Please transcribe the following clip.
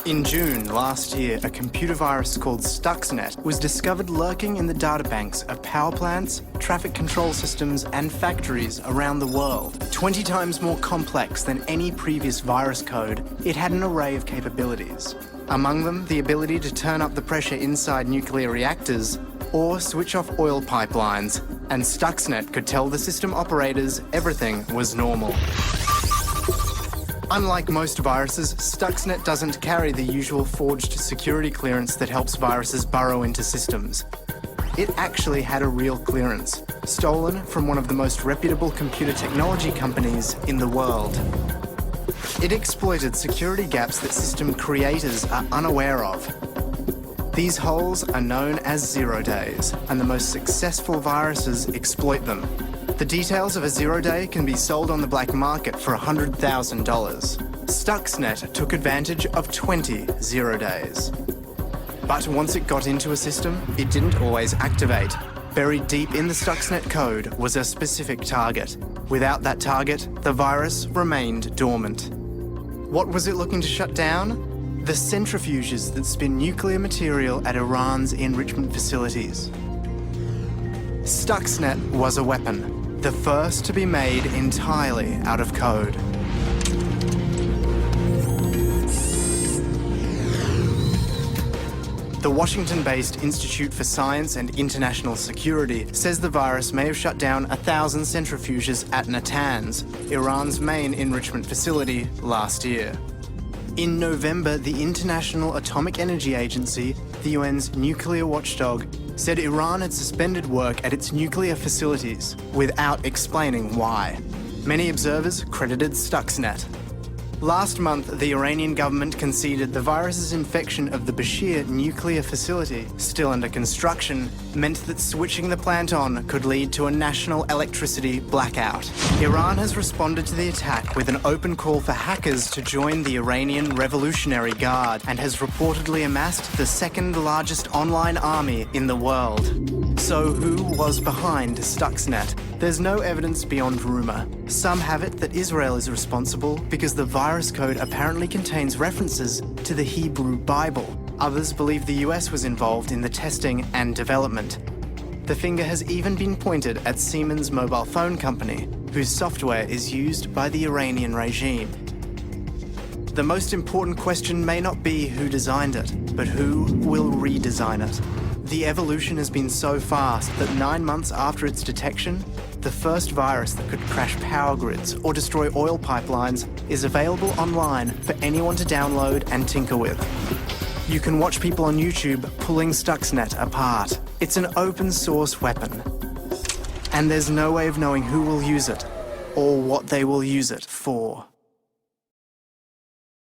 In June last year, a computer virus called Stuxnet was discovered lurking in the databanks of power plants, traffic control systems, and factories around the world. 20 times more complex than any previous virus code, it had an array of capabilities. Among them, the ability to turn up the pressure inside nuclear reactors or switch off oil pipelines, and Stuxnet could tell the system operators everything was normal. Unlike most viruses, Stuxnet doesn't carry the usual forged security clearance that helps viruses burrow into systems. It actually had a real clearance, stolen from one of the most reputable computer technology companies in the world. It exploited security gaps that system creators are unaware of. These holes are known as 0 days, and the most successful viruses exploit them. The details of a 0 day can be sold on the black market for $100,000. Stuxnet took advantage of 20 0 days. But once it got into a system, it didn't always activate. Buried deep in the Stuxnet code was a specific target. Without that target, the virus remained dormant. What was it looking to shut down? The centrifuges that spin nuclear material at Iran's enrichment facilities. Stuxnet was a weapon, the first to be made entirely out of code. The Washington-based Institute for Science and International Security says the virus may have shut down 1,000 centrifuges at Natanz, Iran's main enrichment facility, last year. In November, the International Atomic Energy Agency, the UN's nuclear watchdog, said Iran had suspended work at its nuclear facilities without explaining why. Many observers credited Stuxnet. Last month, the Iranian government conceded the virus's infection of the Bashir nuclear facility, still under construction, meant that switching the plant on could lead to a national electricity blackout. Iran has responded to the attack with an open call for hackers to join the Iranian Revolutionary Guard and has reportedly amassed the second largest online army in the world. So who was behind Stuxnet? There's no evidence beyond rumor. Some have it that Israel is responsible because the virus code apparently contains references to the Hebrew Bible. Others believe the US was involved in the testing and development. The finger has even been pointed at Siemens mobile phone company, whose software is used by the Iranian regime. The most important question may not be who designed it, but who will redesign it. The evolution has been so fast that 9 months after its detection, the first virus that could crash power grids or destroy oil pipelines is available online for anyone to download and tinker with. You can watch people on YouTube pulling Stuxnet apart. It's an open source weapon. And there's no way of knowing who will use it or what they will use it for.